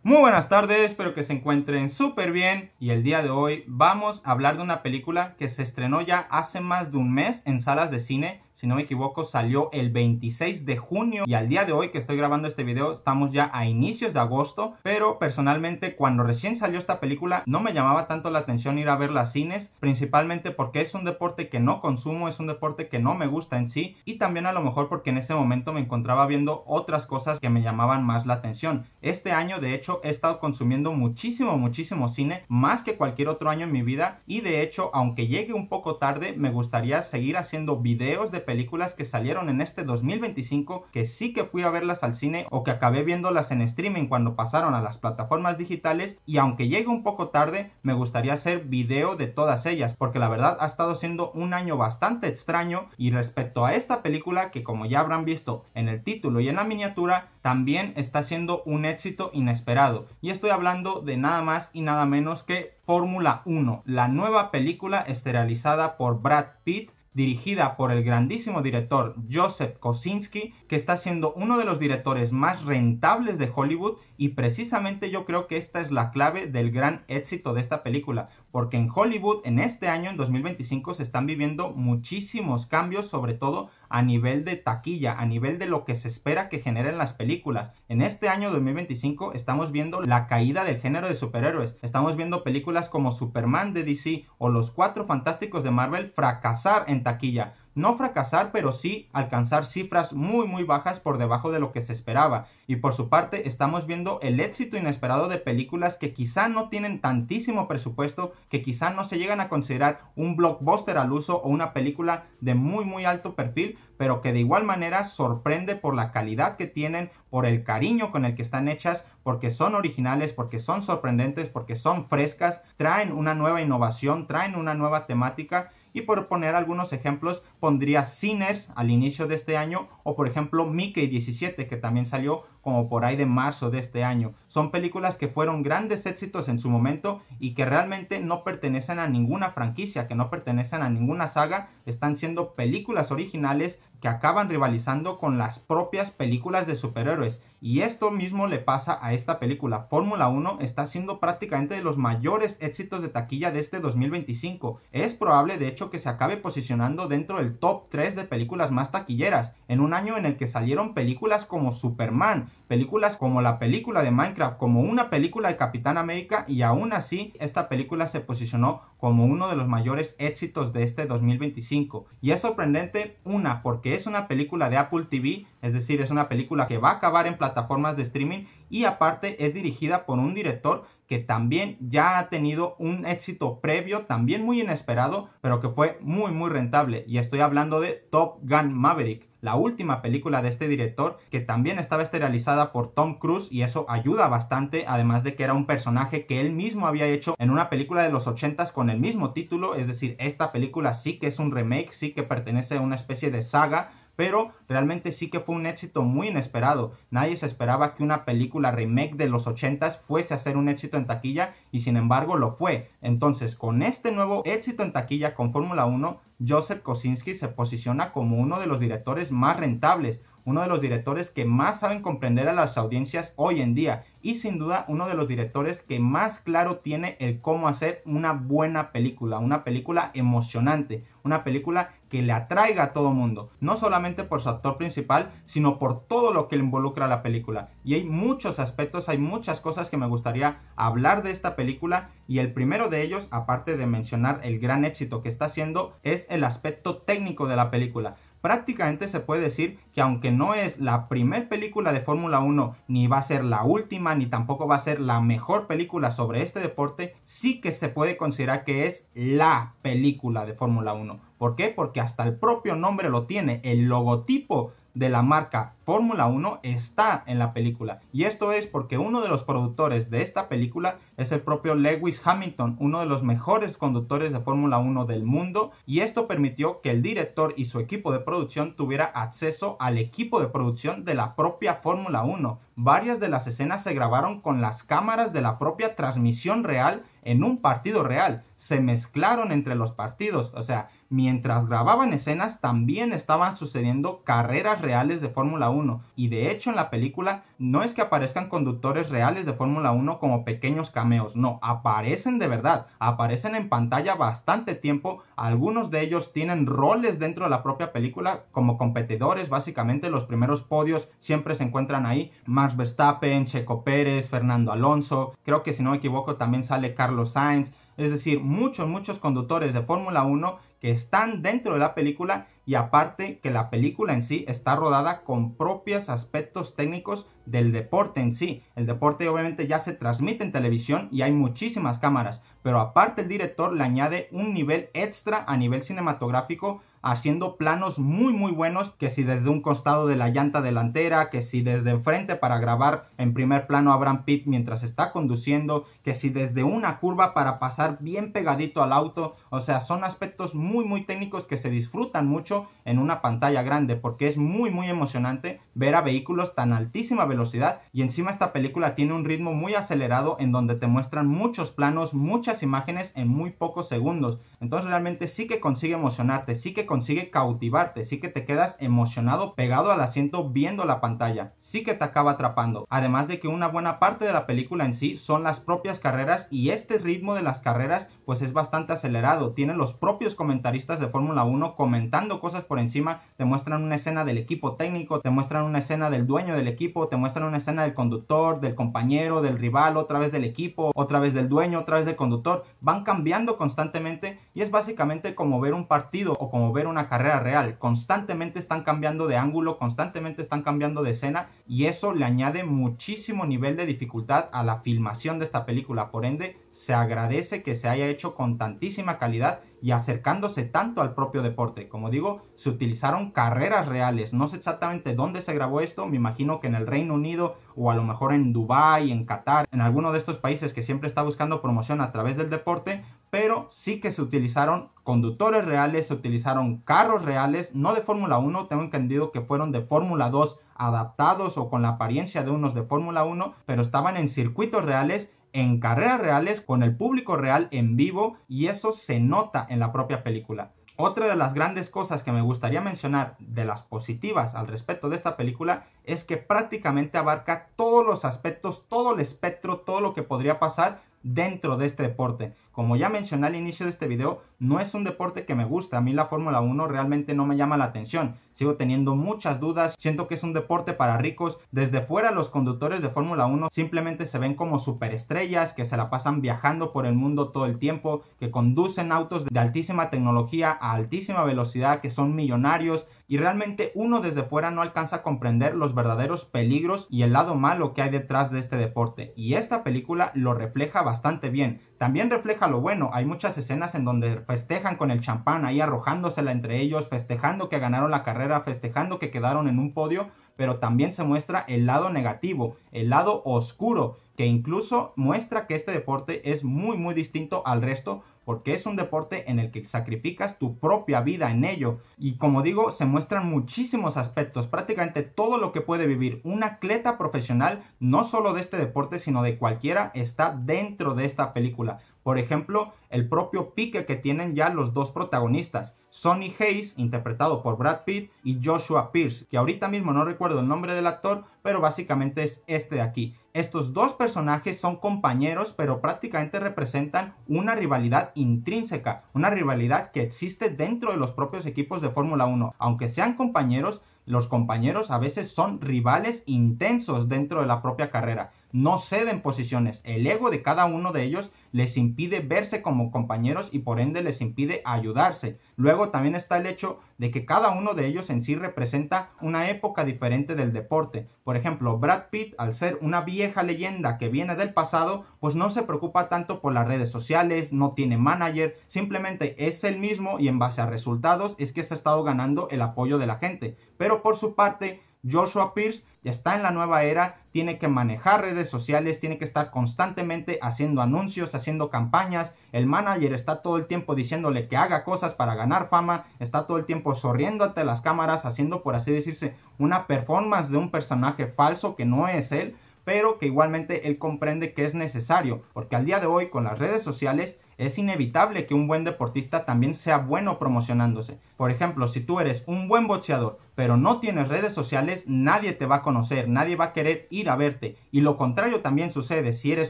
Muy buenas tardes, espero que se encuentren súper bien y el día de hoy vamos a hablar de una película que se estrenó ya hace más de un mes en salas de cine. Si no me equivoco, salió el 26 de junio y al día de hoy que estoy grabando este video estamos ya a inicios de agosto, pero personalmente cuando recién salió esta película no me llamaba tanto la atención ir a verla a cines, principalmente porque es un deporte que no consumo, es un deporte que no me gusta en sí y también a lo mejor porque en ese momento me encontraba viendo otras cosas que me llamaban más la atención. Este año de hecho he estado consumiendo muchísimo cine, más que cualquier otro año en mi vida, y de hecho aunque llegue un poco tarde me gustaría seguir haciendo videos de películas que salieron en este 2025 que sí que fui a verlas al cine o que acabé viéndolas en streaming cuando pasaron a las plataformas digitales, y aunque llegue un poco tarde me gustaría hacer video de todas ellas porque la verdad ha estado siendo un año bastante extraño. Y respecto a esta película, que como ya habrán visto en el título y en la miniatura, también está siendo un éxito inesperado, y estoy hablando de nada más y nada menos que Fórmula 1, la nueva película esterilizada por Brad Pitt, dirigida por el grandísimo director Joseph Kosinski, que está siendo uno de los directores más rentables de Hollywood, y precisamente yo creo que esta es la clave del gran éxito de esta película, porque en Hollywood en este año, en 2025, se están viviendo muchísimos cambios, sobre todo a nivel de taquilla, a nivel de lo que se espera que generen las películas. En este año 2025 estamos viendo la caída del género de superhéroes, estamos viendo películas como Superman de DC o Los Cuatro Fantásticos de Marvel fracasar en taquilla. No fracasar, pero sí alcanzar cifras muy bajas por debajo de lo que se esperaba. Y por su parte estamos viendo el éxito inesperado de películas que quizá no tienen tantísimo presupuesto, que quizá no se llegan a considerar un blockbuster al uso o una película de muy alto perfil, pero que de igual manera sorprende por la calidad que tienen, por el cariño con el que están hechas, porque son originales, porque son sorprendentes, porque son frescas, traen una nueva innovación, traen una nueva temática. Y por poner algunos ejemplos, pondría Sinners al inicio de este año, o por ejemplo Mickey 17, que también salió como por ahí de marzo de este año. Son películas que fueron grandes éxitos en su momento y que realmente no pertenecen a ninguna franquicia, que no pertenecen a ninguna saga. Están siendo películas originales que acaban rivalizando con las propias películas de superhéroes. Y esto mismo le pasa a esta película. Fórmula 1 está siendo prácticamente de los mayores éxitos de taquilla de este 2025. Es probable de hecho que se acabe posicionando dentro del top 3 de películas más taquilleras, en un año en el que salieron películas como Superman, películas como la película de Minecraft, como una película de Capitán América, y aún así esta película se posicionó como uno de los mayores éxitos de este 2025. Y es sorprendente, porque es una película de Apple TV, es decir, es una película que va a acabar en plataformas de streaming, y aparte es dirigida por un director que también ya ha tenido un éxito previo, también muy inesperado, pero que fue muy rentable. Y estoy hablando de Top Gun Maverick, la última película de este director, que también estaba esterilizada por Tom Cruise, y eso ayuda bastante, además de que era un personaje que él mismo había hecho en una película de los 80s con el mismo título. Es decir, esta película sí que es un remake, sí que pertenece a una especie de saga, pero realmente sí que fue un éxito muy inesperado. Nadie se esperaba que una película remake de los 80s fuese a ser un éxito en taquilla, y sin embargo lo fue. Entonces, con este nuevo éxito en taquilla con Fórmula 1, Joseph Kosinski se posiciona como uno de los directores más rentables, uno de los directores que más saben comprender a las audiencias hoy en día, y sin duda uno de los directores que más claro tiene el cómo hacer una buena película, una película emocionante, una película que le atraiga a todo mundo, no solamente por su actor principal, sino por todo lo que le involucra a la película. Y hay muchos aspectos, hay muchas cosas que me gustaría hablar de esta película, y el primero de ellos, aparte de mencionar el gran éxito que está haciendo, es el aspecto técnico de la película. Prácticamente se puede decir que aunque no es la primer película de Fórmula 1, ni va a ser la última, ni tampoco va a ser la mejor película sobre este deporte, sí que se puede considerar que es la película de Fórmula 1. ¿Por qué? Porque hasta el propio nombre lo tiene, el logotipo de la marca Fórmula 1 está en la película, y esto es porque uno de los productores de esta película es el propio Lewis Hamilton, uno de los mejores conductores de Fórmula 1 del mundo, y esto permitió que el director y su equipo de producción tuviera acceso al equipo de producción de la propia Fórmula 1. Varias de las escenas se grabaron con las cámaras de la propia transmisión real en un partido real, se mezclaron entre los partidos, o sea, mientras grababan escenas también estaban sucediendo carreras reales de Fórmula 1. 1. Y de hecho en la película no es que aparezcan conductores reales de Fórmula 1 como pequeños cameos, no, aparecen de verdad, aparecen en pantalla bastante tiempo. Algunos de ellos tienen roles dentro de la propia película como competidores. Básicamente los primeros podios siempre se encuentran ahí: Max Verstappen, Checo Pérez, Fernando Alonso, creo que si no me equivoco también sale Carlos Sainz. Es decir, muchos conductores de Fórmula 1 que están dentro de la película, y aparte que la película en sí está rodada con propios aspectos técnicos del deporte en sí. El deporte obviamente ya se transmite en televisión y hay muchísimas cámaras, pero aparte el director le añade un nivel extra a nivel cinematográfico, haciendo planos muy buenos, que si desde un costado de la llanta delantera, que si desde enfrente para grabar en primer plano a Brad Pitt mientras está conduciendo, que si desde una curva para pasar bien pegadito al auto. O sea, son aspectos muy técnicos que se disfrutan mucho en una pantalla grande, porque es muy emocionante ver a vehículos tan altísima velocidad, y encima esta película tiene un ritmo muy acelerado en donde te muestran muchos planos, muchas imágenes en muy pocos segundos. Entonces realmente sí que consigue emocionarte, sí que consigue cautivarte, sí que te quedas emocionado pegado al asiento viendo la pantalla, sí que te acaba atrapando. Además de que una buena parte de la película en sí son las propias carreras, y este ritmo de las carreras pues es bastante acelerado. Tienen los propios comentaristas de Fórmula 1 comentando cosas por encima, te muestran una escena del equipo técnico, te muestran una escena del dueño del equipo, te muestran una escena del conductor, del compañero, del rival, otra vez del equipo, otra vez del dueño, otra vez del conductor. Van cambiando constantemente y es básicamente como ver un partido o como ver una carrera real. Constantemente están cambiando de ángulo, constantemente están cambiando de escena, y eso le añade muchísimo nivel de dificultad a la filmación de esta película. Por ende, se agradece que se haya hecho con tantísima calidad y acercándose tanto al propio deporte. Como digo, se utilizaron carreras reales. No sé exactamente dónde se grabó esto, me imagino que en el Reino Unido o a lo mejor en Dubái, en Qatar, en alguno de estos países que siempre está buscando promoción a través del deporte, pero sí que se utilizaron conductores reales, se utilizaron carros reales, no de Fórmula 1, tengo entendido que fueron de Fórmula 2 adaptados o con la apariencia de unos de Fórmula 1, pero estaban en circuitos reales, en carreras reales, con el público real en vivo, y eso se nota en la propia película. Otra de las grandes cosas que me gustaría mencionar de las positivas al respecto de esta película es que prácticamente abarca todos los aspectos, todo el espectro, todo lo que podría pasar dentro de este deporte. Como ya mencioné al inicio de este video, no es un deporte que me gusta. A mí la Fórmula 1 realmente no me llama la atención. Sigo teniendo muchas dudas. Siento que es un deporte para ricos. Desde fuera, los conductores de Fórmula 1 simplemente se ven como superestrellas que se la pasan viajando por el mundo todo el tiempo, que conducen autos de altísima tecnología a altísima velocidad, que son millonarios, y realmente uno desde fuera no alcanza a comprender los verdaderos peligros y el lado malo que hay detrás de este deporte. Y esta película lo refleja bastante bien. También refleja lo bueno. Hay muchas escenas en donde festejan con el champán ahí arrojándosela entre ellos, festejando que ganaron la carrera, festejando que quedaron en un podio, pero también se muestra el lado negativo, el lado oscuro, que incluso muestra que este deporte es muy distinto al resto, porque es un deporte en el que sacrificas tu propia vida en ello. Y como digo, se muestran muchísimos aspectos, prácticamente todo lo que puede vivir un atleta profesional, no solo de este deporte, sino de cualquiera, está dentro de esta película. Por ejemplo, el propio pique que tienen ya los dos protagonistas, Sonny Hayes, interpretado por Brad Pitt, y Joshua Pierce, que ahorita mismo no recuerdo el nombre del actor, pero básicamente es este de aquí. Estos dos personajes son compañeros, pero prácticamente representan una rivalidad intrínseca, una rivalidad que existe dentro de los propios equipos de Fórmula 1. Aunque sean compañeros, los compañeros a veces son rivales intensos dentro de la propia carrera. No ceden posiciones. El ego de cada uno de ellos les impide verse como compañeros y por ende les impide ayudarse. Luego también está el hecho de que cada uno de ellos en sí representa una época diferente del deporte. Por ejemplo, Brad Pitt, al ser una vieja leyenda que viene del pasado, pues no se preocupa tanto por las redes sociales, no tiene manager, simplemente es el mismo y en base a resultados es que se ha estado ganando el apoyo de la gente. Pero por su parte, Joshua Pierce ya está en la nueva era, tiene que manejar redes sociales, tiene que estar constantemente haciendo anuncios, haciendo campañas. El manager está todo el tiempo diciéndole que haga cosas para ganar fama, está todo el tiempo sonriendo ante las cámaras, haciendo, por así decirse, una performance de un personaje falso que no es él, pero que igualmente él comprende que es necesario, porque al día de hoy con las redes sociales es inevitable que un buen deportista también sea bueno promocionándose. Por ejemplo, si tú eres un buen boxeador, pero no tienes redes sociales, nadie te va a conocer, nadie va a querer ir a verte. Y lo contrario también sucede, si eres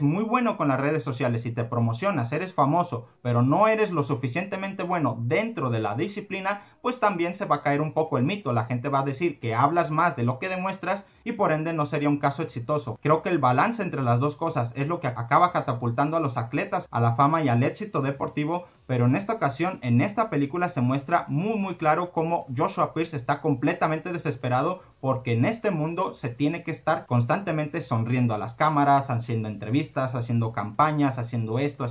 muy bueno con las redes sociales y te promocionas, eres famoso, pero no eres lo suficientemente bueno dentro de la disciplina, pues también se va a caer un poco el mito. La gente va a decir que hablas más de lo que demuestras y por ende no sería un caso exitoso. Creo que el balance entre las dos cosas es lo que acaba catapultando a los atletas a la fama y al éxito deportivo, pero en esta ocasión, en esta película se muestra muy claro cómo Joshua Pierce está completamente desesperado porque en este mundo se tiene que estar constantemente sonriendo a las cámaras, haciendo entrevistas, haciendo campañas, haciendo esto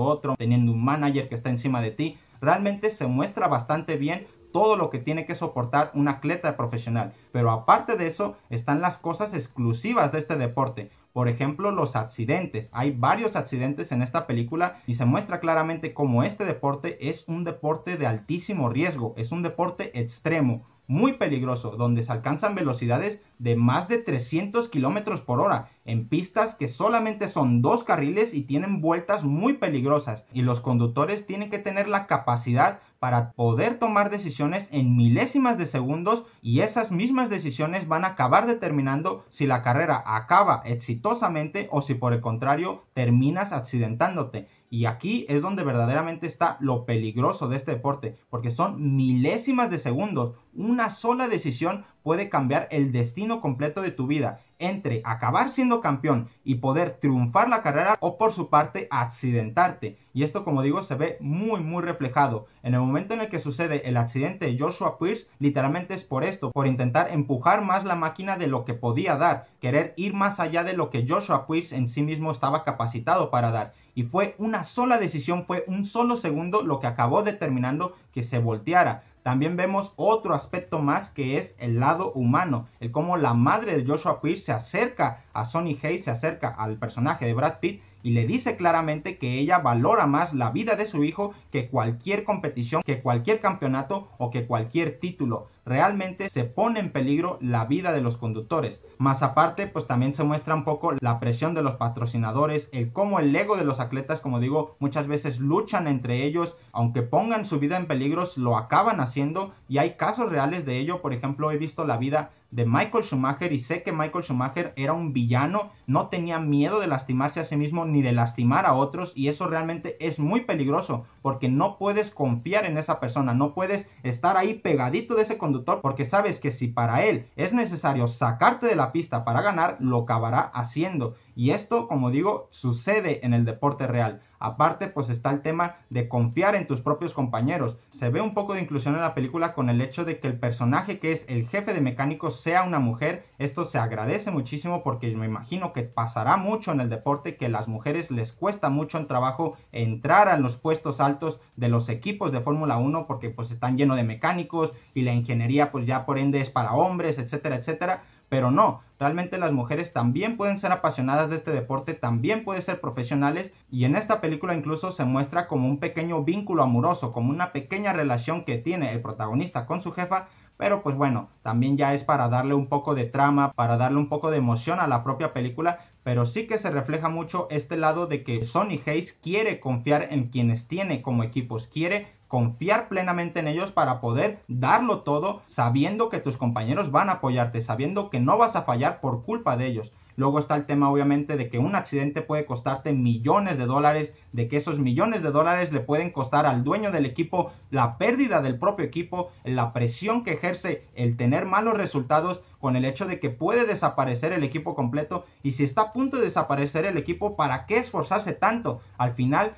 otro, teniendo un manager que está encima de ti. Realmente se muestra bastante bien todo lo que tiene que soportar un atleta profesional. Pero aparte de eso, están las cosas exclusivas de este deporte. Por ejemplo, los accidentes. Hay varios accidentes en esta película y se muestra claramente cómo este deporte es un deporte de altísimo riesgo, es un deporte extremo, muy peligroso, donde se alcanzan velocidades de más de 300 kilómetros por hora en pistas que solamente son 2 carriles y tienen vueltas muy peligrosas, y los conductores tienen que tener la capacidad para poder tomar decisiones en milésimas de segundos, y esas mismas decisiones van a acabar determinando si la carrera acaba exitosamente o si por el contrario terminas accidentándote. Y aquí es donde verdaderamente está lo peligroso de este deporte, porque son milésimas de segundos. Una sola decisión puede cambiar el destino completo de tu vida, entre acabar siendo campeón y poder triunfar la carrera, o por su parte accidentarte. Y esto, como digo, se ve muy reflejado. En el momento en el que sucede el accidente de Joshua Pierce, literalmente es por esto, por intentar empujar más la máquina de lo que podía dar, querer ir más allá de lo que Joshua Pierce en sí mismo estaba capacitado para dar. Y fue una sola decisión, fue un solo segundo lo que acabó determinando que se volteara. También vemos otro aspecto más, que es el lado humano, el cómo la madre de Joshua Pierce se acerca a Sonny Hayes, se acerca al personaje de Brad Pitt y le dice claramente que ella valora más la vida de su hijo que cualquier competición, que cualquier campeonato o que cualquier título. Realmente se pone en peligro la vida de los conductores. Más aparte, pues también se muestra un poco la presión de los patrocinadores, el cómo el ego de los atletas, como digo, muchas veces luchan entre ellos, aunque pongan su vida en peligro, lo acaban haciendo, y hay casos reales de ello. Por ejemplo, he visto la vida de Michael Schumacher y sé que Michael Schumacher era un villano, no tenía miedo de lastimarse a sí mismo ni de lastimar a otros, y eso realmente es muy peligroso porque no puedes confiar en esa persona, no puedes estar ahí pegadito de ese conductor porque sabes que si para él es necesario sacarte de la pista para ganar, lo acabará haciendo. Y esto, como digo, sucede en el deporte real. Aparte, pues está el tema de confiar en tus propios compañeros. Se ve un poco de inclusión en la película con el hecho de que el personaje que es el jefe de mecánicos sea una mujer. Esto se agradece muchísimo porque me imagino que pasará mucho en el deporte que las mujeres les cuesta mucho en trabajo entrar a los puestos altos de los equipos de Fórmula 1 porque pues están llenos de mecánicos y la ingeniería pues ya por ende es para hombres, etcétera, etcétera. Pero no, realmente las mujeres también pueden ser apasionadas de este deporte, también pueden ser profesionales, y en esta película incluso se muestra como un pequeño vínculo amoroso, como una pequeña relación que tiene el protagonista con su jefa. Pero pues bueno, también ya es para darle un poco de trama, para darle un poco de emoción a la propia película, pero sí que se refleja mucho este lado de que Sonny Hayes quiere confiar en quienes tiene como equipos, quiere confiar plenamente en ellos para poder darlo todo, sabiendo que tus compañeros van a apoyarte, sabiendo que no vas a fallar por culpa de ellos. Luego está el tema obviamente de que un accidente puede costarte millones de dólares, de que esos millones de dólares le pueden costar al dueño del equipo la pérdida del propio equipo, la presión que ejerce el tener malos resultados con el hecho de que puede desaparecer el equipo completo, y si está a punto de desaparecer el equipo, ¿para qué esforzarse tanto? Al final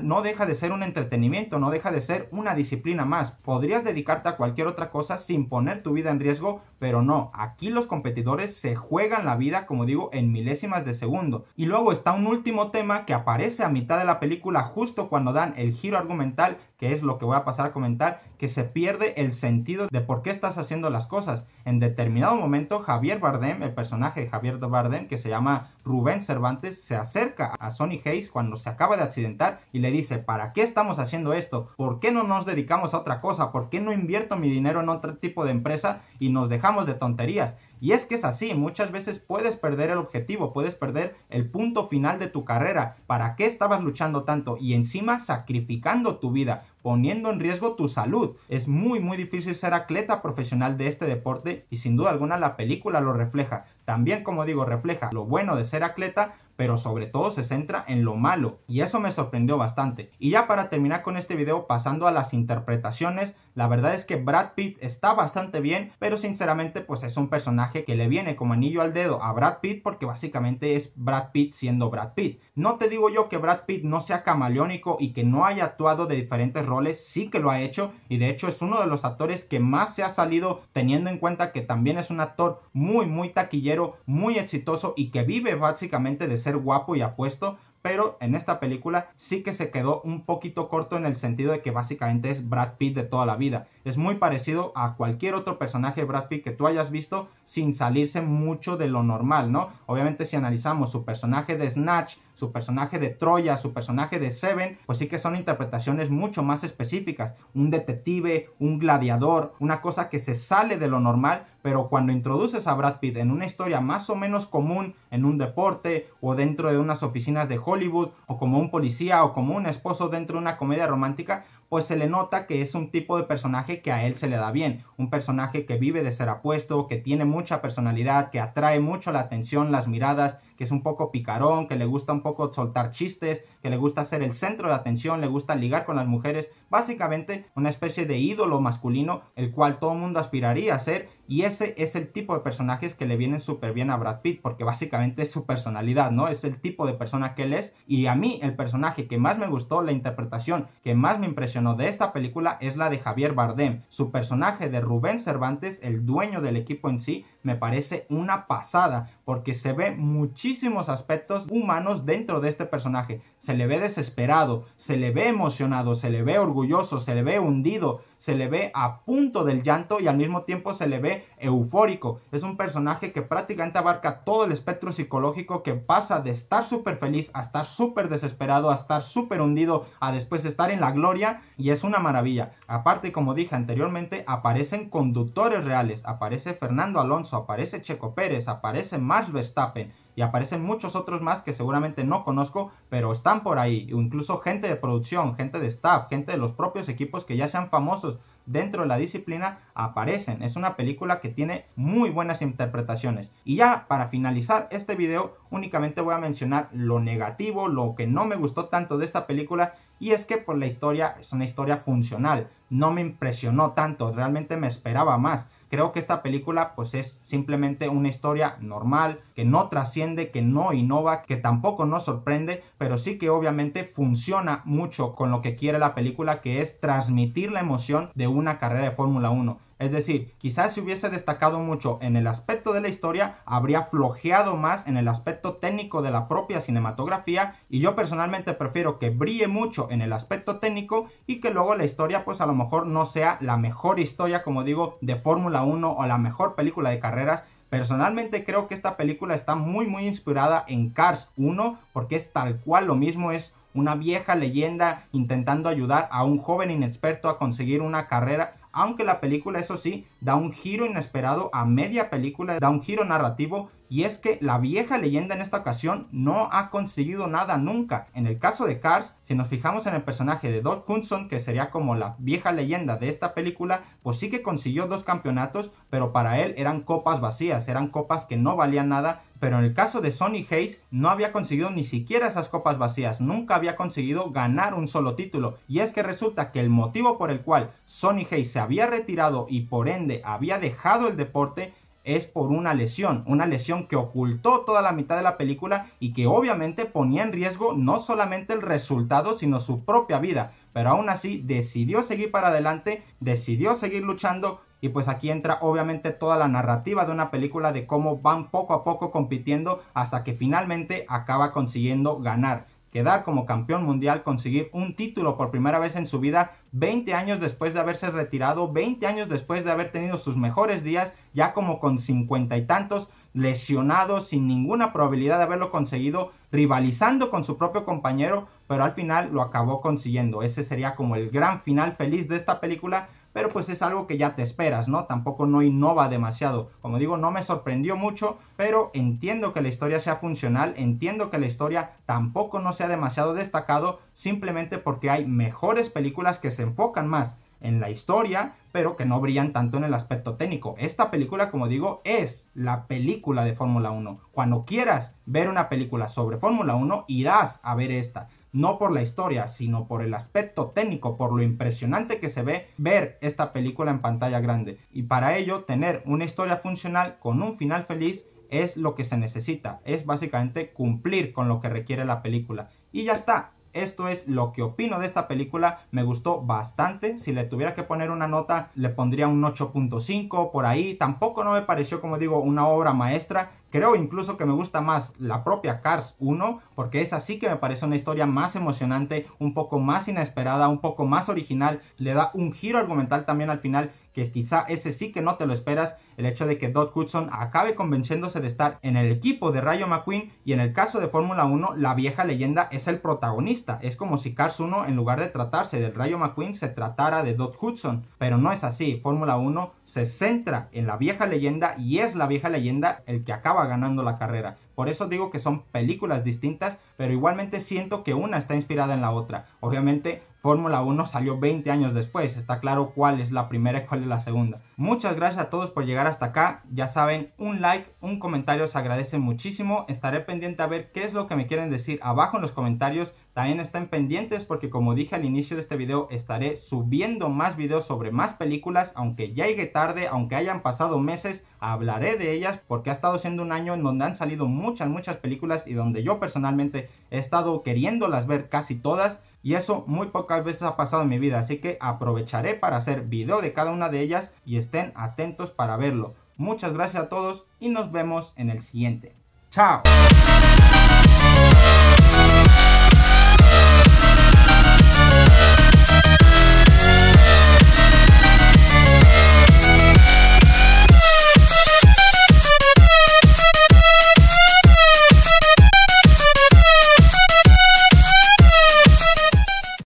no deja de ser un entretenimiento, no deja de ser una disciplina más. Podrías dedicarte a cualquier otra cosa sin poner tu vida en riesgo, pero no, aquí los competidores se juegan la vida, como digo, en milésimas de segundo. Y luego está un último tema que aparece a mitad de la película, justo cuando dan el giro argumental, que es lo que voy a pasar a comentar, que se pierde el sentido de por qué estás haciendo las cosas. En determinado momento, Javier Bardem, el personaje de Javier Bardem, que se llama Rubén Cervantes, se acerca a Sonny Hayes cuando se acaba de accidentar y le dice: ¿para qué estamos haciendo esto? ¿Por qué no nos dedicamos a otra cosa? ¿Por qué no invierto mi dinero en otro tipo de empresa y nos dejamos de tonterías? Y es que es así, muchas veces puedes perder el objetivo, puedes perder el punto final de tu carrera. ¿Para qué estabas luchando tanto? Y encima sacrificando tu vida, poniendo en riesgo tu salud. Es muy difícil ser atleta profesional de este deporte y sin duda alguna la película lo refleja. También, como digo, refleja lo bueno de ser atleta, pero sobre todo se centra en lo malo, y eso me sorprendió bastante. Y ya para terminar con este video, pasando a las interpretaciones, la verdad es que Brad Pitt está bastante bien, pero sinceramente pues es un personaje que le viene como anillo al dedo a Brad Pitt, porque básicamente es Brad Pitt siendo Brad Pitt. No te digo yo que Brad Pitt no sea camaleónico y que no haya actuado de diferentes roles, sí que lo ha hecho, y de hecho es uno de los actores que más se ha salido, teniendo en cuenta que también es un actor muy taquillero, muy exitoso y que vive básicamente de ser guapo y apuesto. Pero en esta película sí que se quedó un poquito corto en el sentido de que básicamente es Brad Pitt de toda la vida. Es muy parecido a cualquier otro personaje de Brad Pitt que tú hayas visto sin salirse mucho de lo normal, ¿no? Obviamente si analizamos su personaje de Snatch, su personaje de Troya, su personaje de Seven, pues sí que son interpretaciones mucho más específicas. Un detective, un gladiador, una cosa que se sale de lo normal, pero cuando introduces a Brad Pitt en una historia más o menos común, en un deporte o dentro de unas oficinas de Hollywood, o como un policía o como un esposo dentro de una comedia romántica, pues se le nota que es un tipo de personaje que a él se le da bien, un personaje que vive de ser apuesto, que tiene mucha personalidad, que atrae mucho la atención, las miradas, que es un poco picarón, que le gusta un poco soltar chistes, que le gusta ser el centro de atención, le gusta ligar con las mujeres, básicamente una especie de ídolo masculino, el cual todo el mundo aspiraría a ser, y ese es el tipo de personajes que le vienen súper bien a Brad Pitt, porque básicamente es su personalidad, ¿no? Es el tipo de persona que él es, y a mí el personaje que más me gustó, la interpretación que más me impresionó de esta película es la de Javier Bardem. Su personaje de Rubén Cervantes, el dueño del equipo en sí, me parece una pasada, porque se ve muchísimos aspectos humanos dentro de este personaje. Se le ve desesperado, se le ve emocionado, se le ve orgulloso, se le ve hundido, se le ve a punto del llanto y al mismo tiempo se le ve eufórico. Es un personaje que prácticamente abarca todo el espectro psicológico, que pasa de estar súper feliz a estar súper desesperado, a estar súper hundido, a después estar en la gloria, y es una maravilla. Aparte, como dije anteriormente, aparecen conductores reales, aparece Fernando Alonso, aparece Checo Pérez, aparece Max Verstappen, y aparecen muchos otros más que seguramente no conozco, pero están por ahí, o incluso gente de producción, gente de staff, gente de los propios equipos que ya sean famosos dentro de la disciplina, aparecen. Es una película que tiene muy buenas interpretaciones. Y ya para finalizar este video, únicamente voy a mencionar lo negativo, lo que no me gustó tanto de esta película, y es que pues la historia es una historia funcional, no me impresionó tanto, realmente me esperaba más. Creo que esta película pues es simplemente una historia normal, que no trasciende, que no innova, que tampoco nos sorprende, pero sí que obviamente funciona mucho con lo que quiere la película, que es transmitir la emoción de una carrera de Fórmula 1. Es decir, quizás si hubiese destacado mucho en el aspecto de la historia, habría flojeado más en el aspecto técnico de la propia cinematografía, y yo personalmente prefiero que brille mucho en el aspecto técnico y que luego la historia pues a lo mejor no sea la mejor historia, como digo, de Fórmula 1 o la mejor película de carreras. Personalmente creo que esta película está muy inspirada en Cars 1, porque es tal cual lo mismo, es una vieja leyenda intentando ayudar a un joven inexperto a conseguir una carrera, aunque la película, eso sí, da un giro inesperado a media película, da un giro narrativo, y es que la vieja leyenda en esta ocasión no ha conseguido nada nunca. En el caso de Cars, si nos fijamos en el personaje de Doug Hudson, que sería como la vieja leyenda de esta película, pues sí que consiguió 2 campeonatos, pero para él eran copas vacías, eran copas que no valían nada. Pero en el caso de Sonny Hayes no había conseguido ni siquiera esas copas vacías, nunca había conseguido ganar un solo título. Y es que resulta que el motivo por el cual Sonny Hayes se había retirado y por ende había dejado el deporte es por una lesión que ocultó toda la mitad de la película y que obviamente ponía en riesgo no solamente el resultado sino su propia vida. Pero aún así decidió seguir para adelante, decidió seguir luchando. Y pues aquí entra obviamente toda la narrativa de una película de cómo van poco a poco compitiendo hasta que finalmente acaba consiguiendo ganar, quedar como campeón mundial, conseguir un título por primera vez en su vida, 20 años después de haberse retirado, 20 años después de haber tenido sus mejores días, ya como con 50 y tantos, lesionado, sin ninguna probabilidad de haberlo conseguido, rivalizando con su propio compañero, pero al final lo acabó consiguiendo. Ese sería como el gran final feliz de esta película. pero pues es algo que ya te esperas, ¿no? Tampoco no innova demasiado. Como digo, no me sorprendió mucho, pero entiendo que la historia sea funcional, entiendo que la historia tampoco no sea demasiado destacado, simplemente porque hay mejores películas que se enfocan más en la historia, pero que no brillan tanto en el aspecto técnico. Esta película, como digo, es la película de Fórmula 1. Cuando quieras ver una película sobre Fórmula 1, irás a ver esta. No por la historia, sino por el aspecto técnico, por lo impresionante que se ve ver esta película en pantalla grande. Y para ello, tener una historia funcional con un final feliz es lo que se necesita. Es básicamente cumplir con lo que requiere la película. Y ya está. Esto es lo que opino de esta película. Me gustó bastante. Si le tuviera que poner una nota, le pondría un 8.5 por ahí. Tampoco no me pareció, como digo, una obra maestra. Creo incluso que me gusta más la propia Cars 1, porque esa sí que me parece una historia más emocionante, un poco más inesperada, un poco más original. Le da un giro argumental también al final, que quizá ese sí que no te lo esperas. El hecho de que Dodge Hudson acabe convenciéndose de estar en el equipo de Rayo McQueen, y en el caso de Fórmula 1, la vieja leyenda es el protagonista. Es como si Cars 1, en lugar de tratarse del Rayo McQueen, se tratara de Dodge Hudson. Pero no es así. Fórmula 1 se centra en la vieja leyenda y es la vieja leyenda el que acaba ganando la carrera. Por eso digo que son películas distintas, pero igualmente siento que una está inspirada en la otra. Obviamente Fórmula 1 salió 20 años después, está claro cuál es la primera y cuál es la segunda. Muchas gracias a todos por llegar hasta acá. Ya saben, un like, un comentario se agradece muchísimo. Estaré pendiente a ver qué es lo que me quieren decir abajo en los comentarios. También estén pendientes porque, como dije al inicio de este video, estaré subiendo más videos sobre más películas. Aunque ya llegue tarde, aunque hayan pasado meses, hablaré de ellas porque ha estado siendo un año en donde han salido muchas películas y donde yo personalmente he estado queriéndolas ver casi todas. Y eso muy pocas veces ha pasado en mi vida, así que aprovecharé para hacer video de cada una de ellas y estén atentos para verlo. Muchas gracias a todos y nos vemos en el siguiente. ¡Chao!